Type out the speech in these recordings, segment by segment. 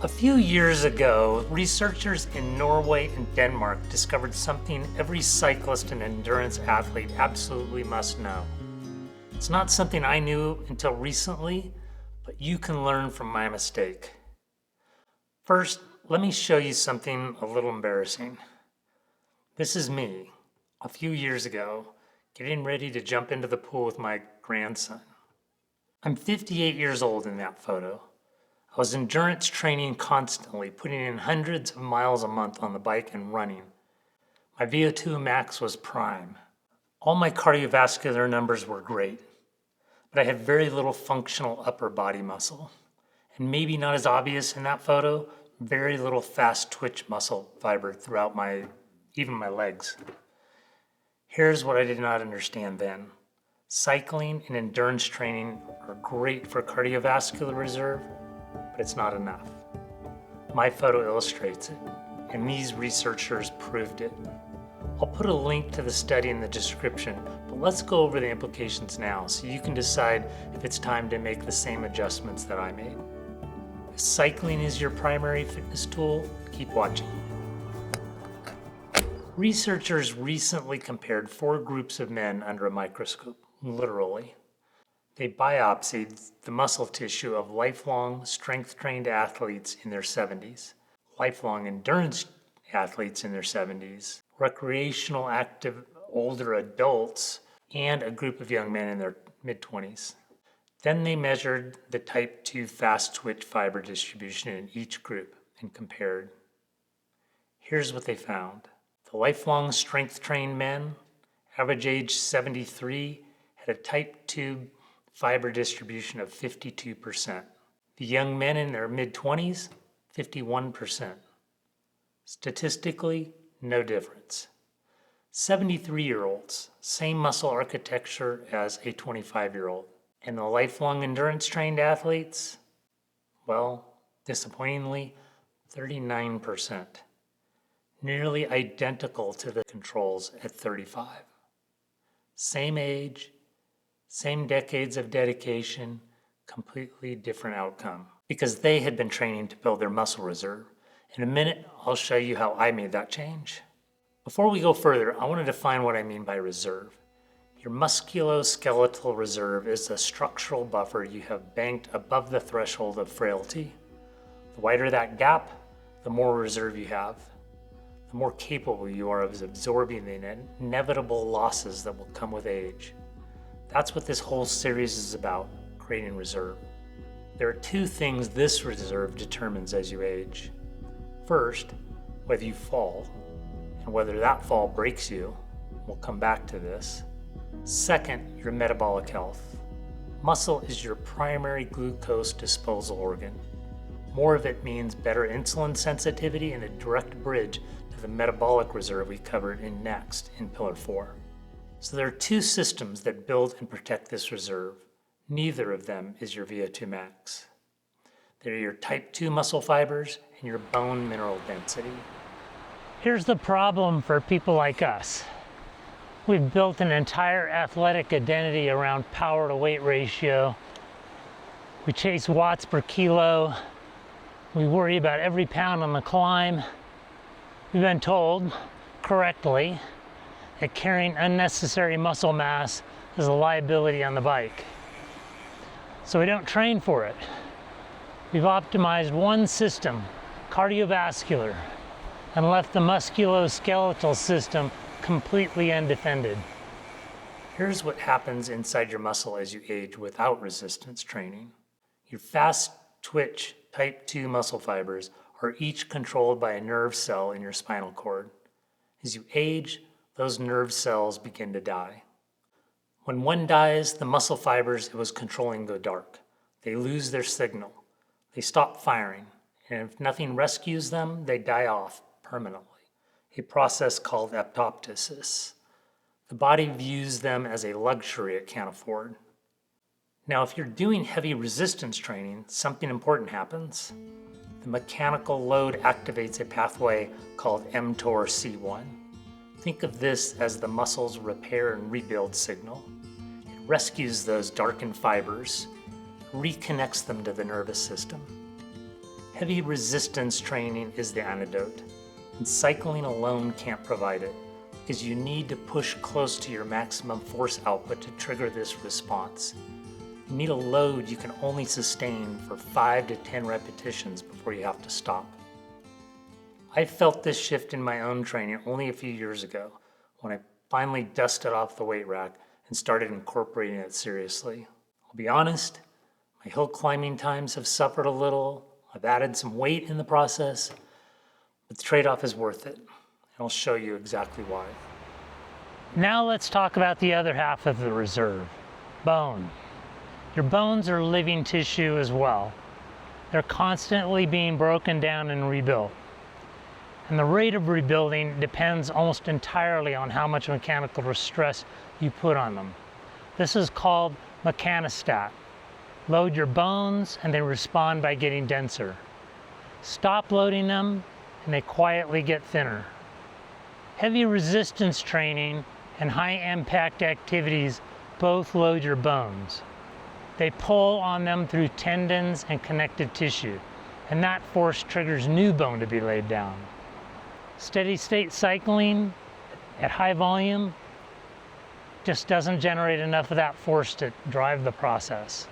A few years ago, researchers in Norway and Denmark discovered something every cyclist and endurance athlete absolutely must know. It's not something I knew until recently, but you can learn from my mistake. First, let me show you something a little embarrassing. This is me, a few years ago, getting ready to jump into the pool with my grandson. I'm 58 years old in that photo. I was endurance training constantly, putting in hundreds of miles a month on the bike and running. My VO2 max was prime. All my cardiovascular numbers were great, but I had very little functional upper body muscle. And maybe not as obvious in that photo, very little fast twitch muscle fiber throughout even my legs. Here's what I did not understand then. Cycling and endurance training are great for cardiovascular reserve, but it's not enough. My photo illustrates it, and these researchers proved it. I'll put a link to the study in the description, but let's go over the implications now so you can decide if it's time to make the same adjustments that I made. If cycling is your primary fitness tool, keep watching. Researchers recently compared 4 groups of men under a microscope, literally. They biopsied the muscle tissue of lifelong strength-trained athletes in their 70s, lifelong endurance athletes in their 70s, recreational active older adults, and a group of young men in their mid-20s. Then they measured the type 2 fast twitch fiber distribution in each group and compared. Here's what they found. The lifelong strength-trained men, average age 73, had a type 2 fiber distribution of 52%. The young men in their mid-20s, 51%. Statistically, no difference. 73-year-olds, same muscle architecture as a 25-year-old. And the lifelong endurance-trained athletes, well, disappointingly, 39%. Nearly identical to the controls at 35. Same age, same decades of dedication, completely different outcome. Because they had been training to build their muscle reserve. In a minute, I'll show you how I made that change. Before we go further, I want to define what I mean by reserve. Your musculoskeletal reserve is a structural buffer you have banked above the threshold of frailty. The wider that gap, the more reserve you have. The more capable you are of absorbing the inevitable losses that will come with age. That's what this whole series is about, creating reserve. There are 2 things this reserve determines as you age. First, whether you fall, and whether that fall breaks you. We'll come back to this. Second, your metabolic health. Muscle is your primary glucose disposal organ. More of it means better insulin sensitivity and a direct bridge to the metabolic reserve we covered in Pillar 4. So there are 2 systems that build and protect this reserve. Neither of them is your VO2 max. They're your type 2 muscle fibers and your bone mineral density. Here's the problem for people like us. We've built an entire athletic identity around power to weight ratio. We chase watts per kilo. We worry about every pound on the climb. We've been told, correctly, that carrying unnecessary muscle mass is a liability on the bike. So we don't train for it. We've optimized one system, cardiovascular, and left the musculoskeletal system completely undefended. Here's what happens inside your muscle as you age without resistance training. Your fast twitch type 2 muscle fibers are each controlled by a nerve cell in your spinal cord. As you age, those nerve cells begin to die. When one dies, the muscle fibers it was controlling go dark. They lose their signal. They stop firing, and if nothing rescues them, they die off permanently, a process called apoptosis. The body views them as a luxury it can't afford. Now, if you're doing heavy resistance training, something important happens. The mechanical load activates a pathway called mTORC1. Think of this as the muscle's repair and rebuild signal. It rescues those darkened fibers, reconnects them to the nervous system. Heavy resistance training is the antidote, and cycling alone can't provide it, because you need to push close to your maximum force output to trigger this response. You need a load you can only sustain for 5 to 10 repetitions before you have to stop. I felt this shift in my own training only a few years ago, when I finally dusted off the weight rack and started incorporating it seriously. I'll be honest, my hill climbing times have suffered a little. I've added some weight in the process, but the trade-off is worth it, and I'll show you exactly why. Now let's talk about the other half of the reserve, bone. Your bones are living tissue as well. They're constantly being broken down and rebuilt. And the rate of rebuilding depends almost entirely on how much mechanical stress you put on them. This is called mechanostat. Load your bones and they respond by getting denser. Stop loading them and they quietly get thinner. Heavy resistance training and high impact activities both load your bones. They pull on them through tendons and connective tissue, and that force triggers new bone to be laid down. Steady state cycling at high volume just doesn't generate enough of that force to drive the process.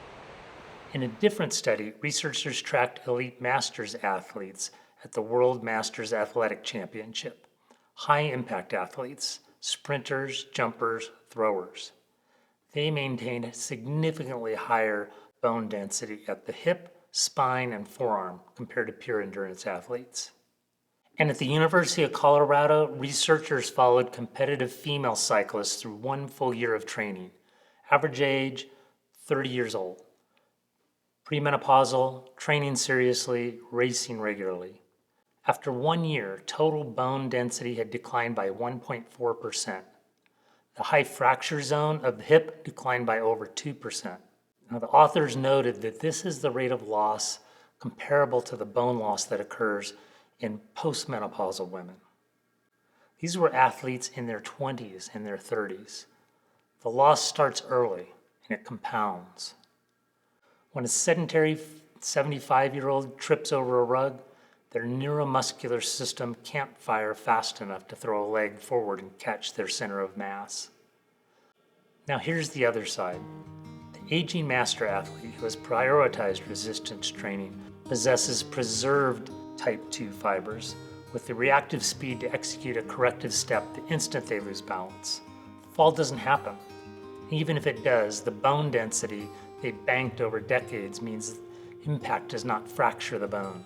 In a different study, researchers tracked elite masters athletes at the World Masters Athletic Championship, high impact athletes, sprinters, jumpers, throwers. They maintained significantly higher bone density at the hip, spine, and forearm compared to pure endurance athletes. And at the University of Colorado, researchers followed competitive female cyclists through 1 full year of training. Average age, 30 years old. Premenopausal, training seriously, racing regularly. After 1 year, total bone density had declined by 1.4%. The high fracture zone of the hip declined by over 2%. Now, the authors noted that this is the rate of loss comparable to the bone loss that occurs in postmenopausal women. These were athletes in their 20s and their 30s. The loss starts early and it compounds. When a sedentary 75-year-old trips over a rug, their neuromuscular system can't fire fast enough to throw a leg forward and catch their center of mass. Now here's the other side. The aging master athlete who has prioritized resistance training possesses preserved type 2 fibers with the reactive speed to execute a corrective step the instant they lose balance. The fall doesn't happen. Even if it does, the bone density they banked over decades means impact does not fracture the bone.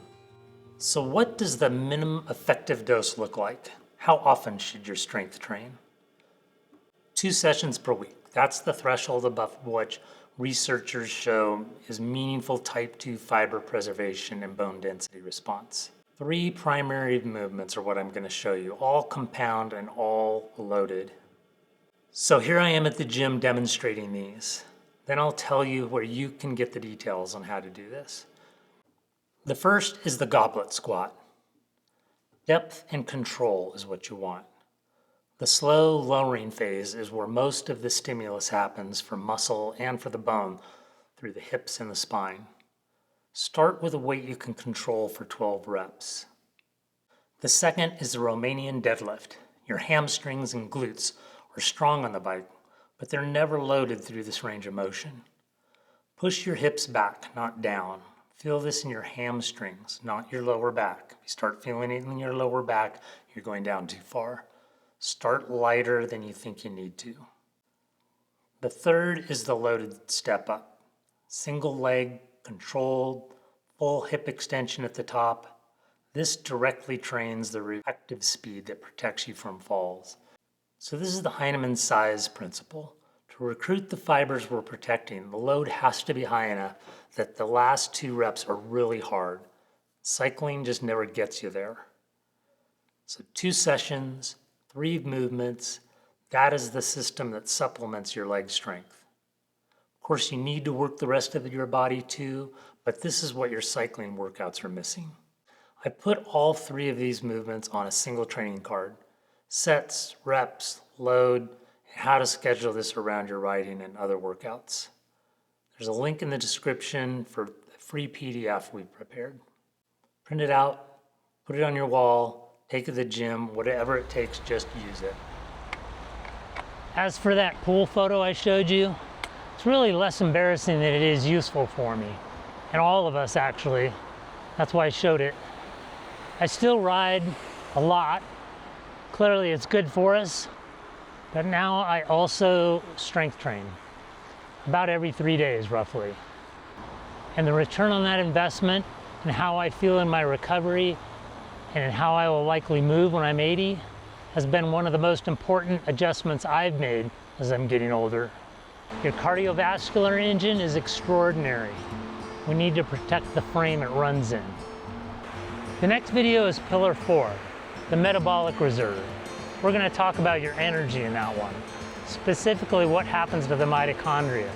So what does the minimum effective dose look like? How often should your strength train? 2 sessions per week. That's the threshold above which researchers show is meaningful type 2 fiber preservation and bone density response. 3 primary movements are what I'm going to show you, all compound and all loaded. So here I am at the gym demonstrating these. Then I'll tell you where you can get the details on how to do this. The first is the goblet squat. Depth and control is what you want. The slow lowering phase is where most of the stimulus happens for muscle and for the bone through the hips and the spine. Start with a weight you can control for 12 reps. The second is the Romanian deadlift. Your hamstrings and glutes are strong on the bike, but they're never loaded through this range of motion. Push your hips back, not down. Feel this in your hamstrings, not your lower back. If you start feeling it in your lower back, you're going down too far. Start lighter than you think you need to. The third is the loaded step up. Single leg, controlled, full hip extension at the top. This directly trains the reactive speed that protects you from falls. So this is the Heinemann size principle. To recruit the fibers we're protecting, the load has to be high enough that the last 2 reps are really hard. Cycling just never gets you there. So 2 sessions, 3 movements, that is the system that supplements your leg strength. Of course, you need to work the rest of your body too, but this is what your cycling workouts are missing. I put all 3 of these movements on a single training card. Sets, reps, load, and how to schedule this around your riding and other workouts. There's a link in the description for the free PDF we prepared. Print it out, put it on your wall, take it to the gym, whatever it takes, just use it. As for that pool photo I showed you, it's really less embarrassing than it is useful for me, and all of us actually. That's why I showed it. I still ride a lot. Clearly it's good for us, but now I also strength train about every 3 days roughly. And the return on that investment and how I feel in my recovery and how I will likely move when I'm 80 has been one of the most important adjustments I've made as I'm getting older. Your cardiovascular engine is extraordinary. We need to protect the frame it runs in. The next video is Pillar 4, the metabolic reserve. We're going to talk about your energy in that one, specifically what happens to the mitochondria,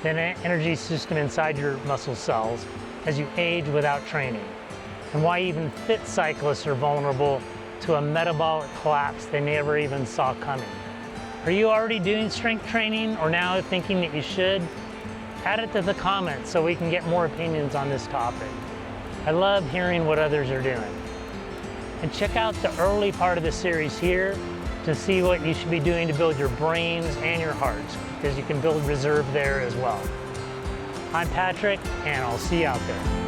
the energy system inside your muscle cells as you age without training, and why even fit cyclists are vulnerable to a metabolic collapse they never even saw coming. Are you already doing strength training or now thinking that you should? Add it to the comments so we can get more opinions on this topic. I love hearing what others are doing. And check out the early part of the series here to see what you should be doing to build your brains and your hearts, because you can build reserve there as well. I'm Patrick, and I'll see you out there.